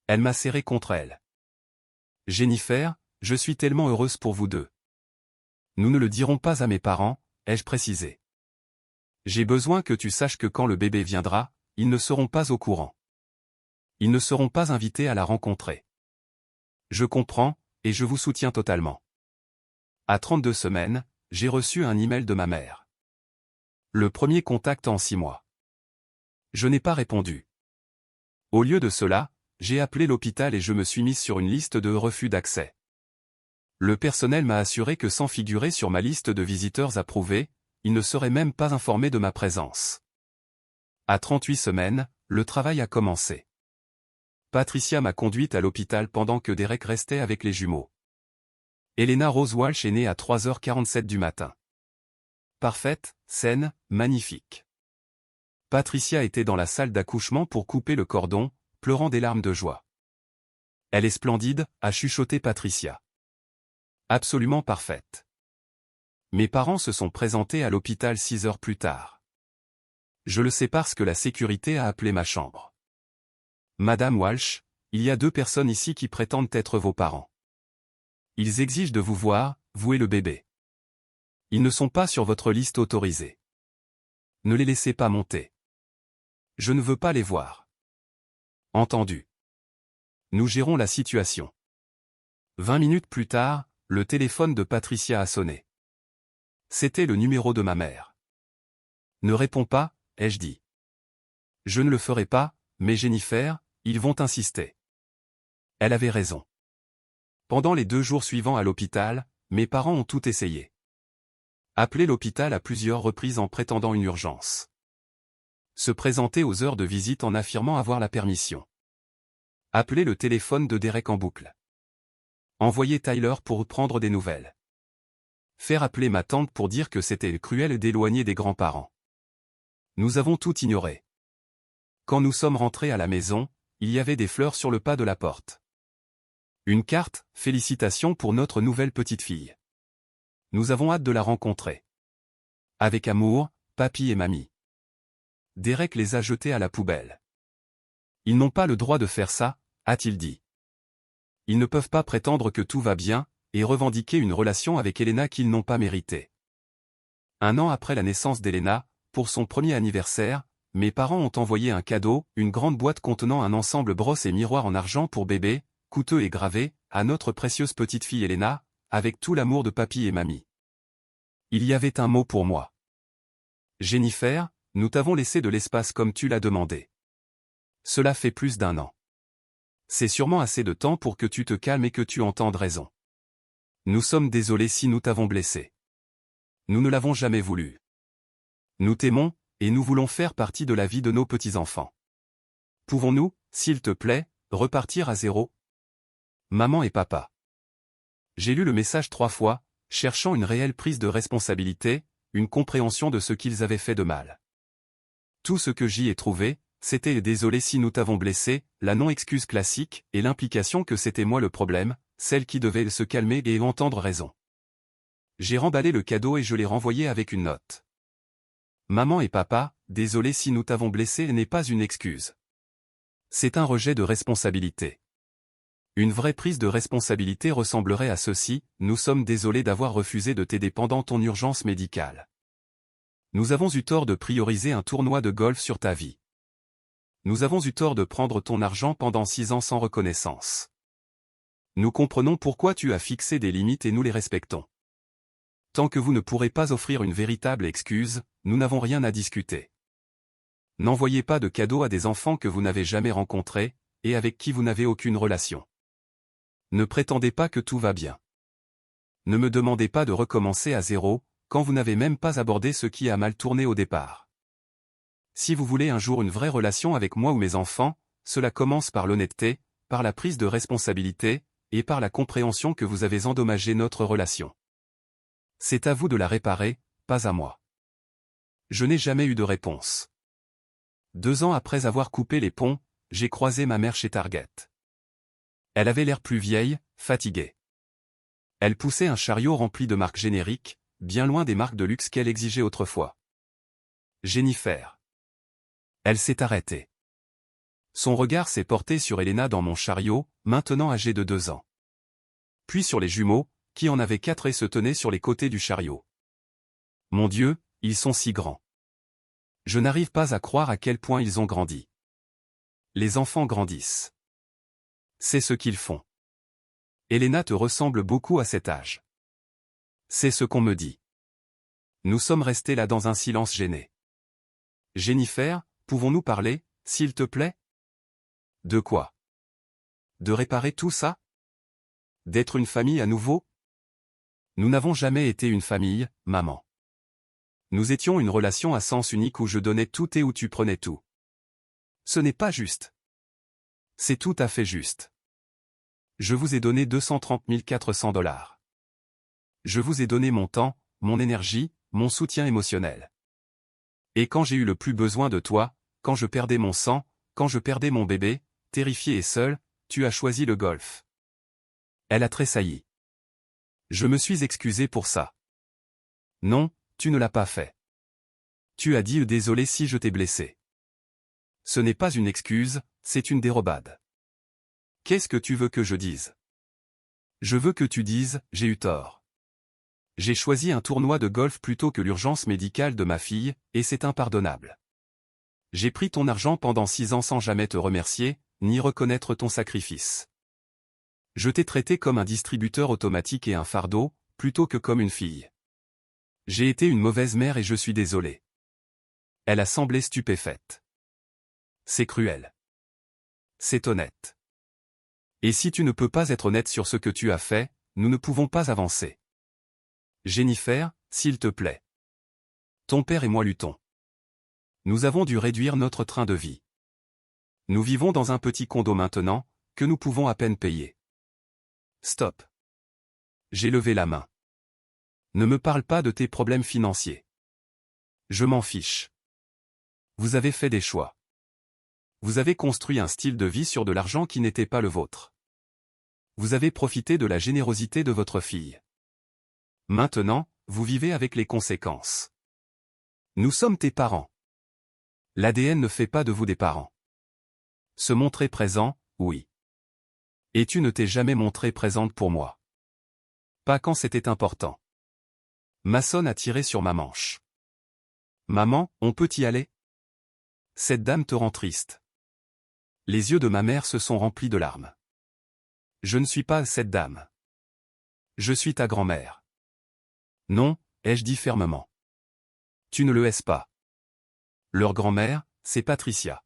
Elle m'a serré contre elle. Jennifer, je suis tellement heureuse pour vous deux. Nous ne le dirons pas à mes parents, ai-je précisé. J'ai besoin que tu saches que quand le bébé viendra, ils ne seront pas au courant. Ils ne seront pas invités à la rencontrer. Je comprends, et je vous soutiens totalement. À 32 semaines, j'ai reçu un email de ma mère. Le premier contact en 6 mois. Je n'ai pas répondu. Au lieu de cela, j'ai appelé l'hôpital et je me suis mise sur une liste de refus d'accès. Le personnel m'a assuré que sans figurer sur ma liste de visiteurs approuvés, il ne serait même pas informé de ma présence. À 38 semaines, le travail a commencé. Patricia m'a conduite à l'hôpital pendant que Derek restait avec les jumeaux. Elena Rose Walsh est née à 3h47 du matin. Parfaite, saine, magnifique. Patricia était dans la salle d'accouchement pour couper le cordon, pleurant des larmes de joie. Elle est splendide, a chuchoté Patricia. Absolument parfaite. Mes parents se sont présentés à l'hôpital 6 heures plus tard. Je le sais parce que la sécurité a appelé ma chambre. Madame Walsh, il y a 2 personnes ici qui prétendent être vos parents. Ils exigent de vous voir, vous et le bébé. Ils ne sont pas sur votre liste autorisée. Ne les laissez pas monter. Je ne veux pas les voir. Entendu. Nous gérons la situation. 20 minutes plus tard, le téléphone de Patricia a sonné. C'était le numéro de ma mère. Ne réponds pas, ai-je dit. Je ne le ferai pas, mais Jennifer, ils vont insister. Elle avait raison. Pendant les 2 jours suivants à l'hôpital, mes parents ont tout essayé. Appelé l'hôpital à plusieurs reprises en prétendant une urgence. Se présenter aux heures de visite en affirmant avoir la permission. Appeler le téléphone de Derek en boucle. Envoyer Tyler pour prendre des nouvelles. Faire appeler ma tante pour dire que c'était cruel d'éloigner des grands-parents. Nous avons tout ignoré. Quand nous sommes rentrés à la maison, il y avait des fleurs sur le pas de la porte. Une carte, félicitations pour notre nouvelle petite-fille. Nous avons hâte de la rencontrer. Avec amour, papy et mamie. Derek les a jetés à la poubelle. Ils n'ont pas le droit de faire ça, a-t-il dit. Ils ne peuvent pas prétendre que tout va bien, et revendiquer une relation avec Elena qu'ils n'ont pas méritée. 1 an après la naissance d'Elena, pour son premier anniversaire, mes parents ont envoyé un cadeau, une grande boîte contenant un ensemble brosse et miroir en argent pour bébé, coûteux et gravé, à notre précieuse petite fille Elena, avec tout l'amour de papy et mamie. Il y avait un mot pour moi. Jennifer, nous t'avons laissé de l'espace comme tu l'as demandé. Cela fait plus d'1 an. C'est sûrement assez de temps pour que tu te calmes et que tu entendes raison. Nous sommes désolés si nous t'avons blessé. Nous ne l'avons jamais voulu. Nous t'aimons, et nous voulons faire partie de la vie de nos petits-enfants. Pouvons-nous, s'il te plaît, repartir à 0? Maman et papa. J'ai lu le message 3 fois, cherchant une réelle prise de responsabilité, une compréhension de ce qu'ils avaient fait de mal. Tout ce que j'y ai trouvé, c'était « désolé si nous t'avons blessé », la non-excuse classique, et l'implication que c'était moi le problème, celle qui devait se calmer et entendre raison. J'ai remballé le cadeau et je l'ai renvoyé avec une note. Maman et papa, désolé si nous t'avons blessé n'est pas une excuse. C'est un rejet de responsabilité. Une vraie prise de responsabilité ressemblerait à ceci: nous sommes désolés d'avoir refusé de t'aider pendant ton urgence médicale. Nous avons eu tort de prioriser un tournoi de golf sur ta vie. Nous avons eu tort de prendre ton argent pendant 6 ans sans reconnaissance. Nous comprenons pourquoi tu as fixé des limites et nous les respectons. Tant que vous ne pourrez pas offrir une véritable excuse, nous n'avons rien à discuter. N'envoyez pas de cadeaux à des enfants que vous n'avez jamais rencontrés, et avec qui vous n'avez aucune relation. Ne prétendez pas que tout va bien. Ne me demandez pas de recommencer à zéro, quand vous n'avez même pas abordé ce qui a mal tourné au départ. Si vous voulez un jour une vraie relation avec moi ou mes enfants, cela commence par l'honnêteté, par la prise de responsabilité, et par la compréhension que vous avez endommagé notre relation. C'est à vous de la réparer, pas à moi. Je n'ai jamais eu de réponse. 2 ans après avoir coupé les ponts, j'ai croisé ma mère chez Target. Elle avait l'air plus vieille, fatiguée. Elle poussait un chariot rempli de marques génériques, bien loin des marques de luxe qu'elle exigeait autrefois. Jennifer. Elle s'est arrêtée. Son regard s'est porté sur Elena dans mon chariot, maintenant âgée de 2 ans. Puis sur les jumeaux, qui en avaient 4 et se tenaient sur les côtés du chariot. Mon Dieu, ils sont si grands. Je n'arrive pas à croire à quel point ils ont grandi. Les enfants grandissent. C'est ce qu'ils font. Elena te ressemble beaucoup à cet âge. C'est ce qu'on me dit. Nous sommes restés là dans un silence gêné. Jennifer, pouvons-nous parler, s'il te plaît? De quoi? De réparer tout ça? D'être une famille à nouveau? Nous n'avons jamais été une famille, maman. Nous étions une relation à sens unique où je donnais tout et où tu prenais tout. Ce n'est pas juste. C'est tout à fait juste. Je vous ai donné 230 400 $. Je vous ai donné mon temps, mon énergie, mon soutien émotionnel. Et quand j'ai eu le plus besoin de toi, quand je perdais mon sang, quand je perdais mon bébé, terrifié et seul, tu as choisi le golf. Elle a tressailli. Je me suis excusé pour ça. Non, tu ne l'as pas fait. Tu as dit désolé si je t'ai blessé. Ce n'est pas une excuse, c'est une dérobade. Qu'est-ce que tu veux que je dise? Je veux que tu dises, j'ai eu tort. J'ai choisi un tournoi de golf plutôt que l'urgence médicale de ma fille, et c'est impardonnable. J'ai pris ton argent pendant 6 ans sans jamais te remercier, ni reconnaître ton sacrifice. Je t'ai traité comme un distributeur automatique et un fardeau, plutôt que comme une fille. J'ai été une mauvaise mère et je suis désolé. Elle a semblé stupéfaite. C'est cruel. C'est honnête. Et si tu ne peux pas être honnête sur ce que tu as fait, nous ne pouvons pas avancer. Jennifer, s'il te plaît. Ton père et moi luttons. Nous avons dû réduire notre train de vie. Nous vivons dans un petit condo maintenant, que nous pouvons à peine payer. Stop. J'ai levé la main. Ne me parle pas de tes problèmes financiers. Je m'en fiche. Vous avez fait des choix. Vous avez construit un style de vie sur de l'argent qui n'était pas le vôtre. Vous avez profité de la générosité de votre fille. Maintenant, vous vivez avec les conséquences. Nous sommes tes parents. L'ADN ne fait pas de vous des parents. Se montrer présent, oui. Et tu ne t'es jamais montrée présente pour moi. Pas quand c'était important. Mason a tiré sur ma manche. Maman, on peut y aller? Cette dame te rend triste. Les yeux de ma mère se sont remplis de larmes. Je ne suis pas cette dame. Je suis ta grand-mère. Non, ai-je dit fermement. Tu ne le es pas. Leur grand-mère, c'est Patricia.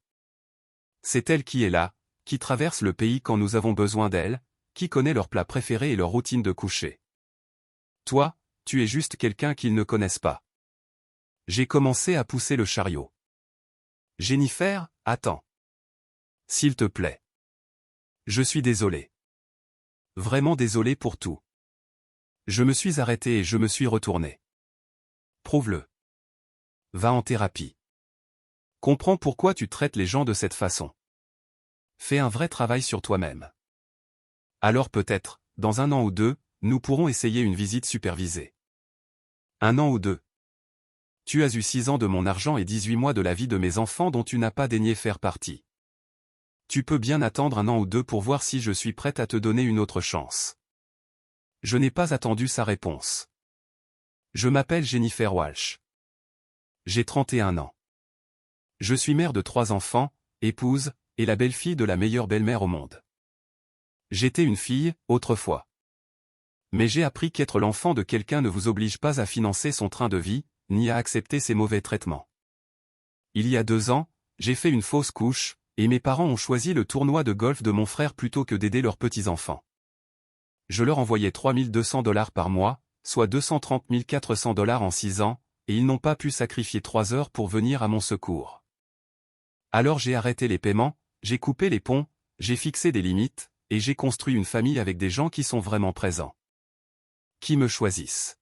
C'est elle qui est là, qui traverse le pays quand nous avons besoin d'elle, qui connaît leurs plats préférés et leur routine de coucher. Toi, tu es juste quelqu'un qu'ils ne connaissent pas. J'ai commencé à pousser le chariot. Jennifer, attends. S'il te plaît. Je suis désolé. Vraiment désolé pour tout. Je me suis arrêté et je me suis retourné. Prouve-le. Va en thérapie. Comprends pourquoi tu traites les gens de cette façon. Fais un vrai travail sur toi-même. Alors peut-être, dans 1 an ou 2, nous pourrons essayer une visite supervisée. 1 an ou 2. Tu as eu 6 ans de mon argent et 18 mois de la vie de mes enfants dont tu n'as pas daigné faire partie. Tu peux bien attendre 1 an ou 2 pour voir si je suis prête à te donner une autre chance. Je n'ai pas attendu sa réponse. Je m'appelle Jennifer Walsh. J'ai 31 ans. Je suis mère de 3 enfants, épouse, et la belle-fille de la meilleure belle-mère au monde. J'étais une fille, autrefois. Mais j'ai appris qu'être l'enfant de quelqu'un ne vous oblige pas à financer son train de vie, ni à accepter ses mauvais traitements. Il y a 2 ans, j'ai fait une fausse couche, et mes parents ont choisi le tournoi de golf de mon frère plutôt que d'aider leurs petits-enfants. Je leur envoyais $3 200 par mois, soit $230 400 en 6 ans, et ils n'ont pas pu sacrifier 3 heures pour venir à mon secours. Alors j'ai arrêté les paiements, j'ai coupé les ponts, j'ai fixé des limites, et j'ai construit une famille avec des gens qui sont vraiment présents. Qui me choisissent.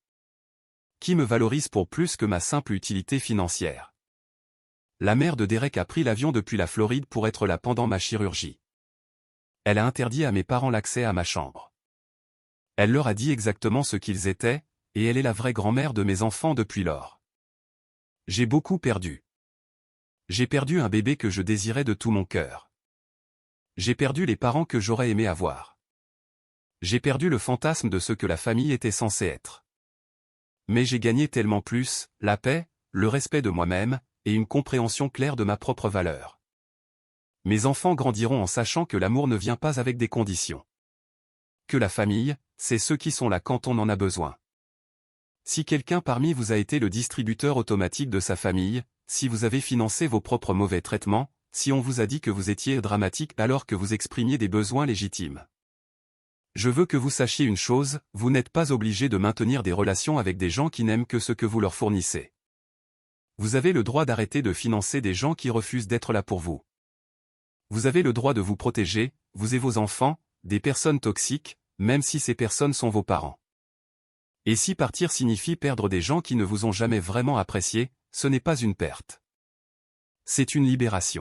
Qui me valorisent pour plus que ma simple utilité financière. La mère de Derek a pris l'avion depuis la Floride pour être là pendant ma chirurgie. Elle a interdit à mes parents l'accès à ma chambre. Elle leur a dit exactement ce qu'ils étaient, et elle est la vraie grand-mère de mes enfants depuis lors. J'ai beaucoup perdu. J'ai perdu un bébé que je désirais de tout mon cœur. J'ai perdu les parents que j'aurais aimé avoir. J'ai perdu le fantasme de ce que la famille était censée être. Mais j'ai gagné tellement plus, la paix, le respect de moi-même, et une compréhension claire de ma propre valeur. Mes enfants grandiront en sachant que l'amour ne vient pas avec des conditions. Que la famille, c'est ceux qui sont là quand on en a besoin. Si quelqu'un parmi vous a été le distributeur automatique de sa famille, si vous avez financé vos propres mauvais traitements, si on vous a dit que vous étiez dramatique alors que vous exprimiez des besoins légitimes. Je veux que vous sachiez une chose, vous n'êtes pas obligé de maintenir des relations avec des gens qui n'aiment que ce que vous leur fournissez. Vous avez le droit d'arrêter de financer des gens qui refusent d'être là pour vous. Vous avez le droit de vous protéger, vous et vos enfants, des personnes toxiques, même si ces personnes sont vos parents. Et si partir signifie perdre des gens qui ne vous ont jamais vraiment apprécié, ce n'est pas une perte. C'est une libération.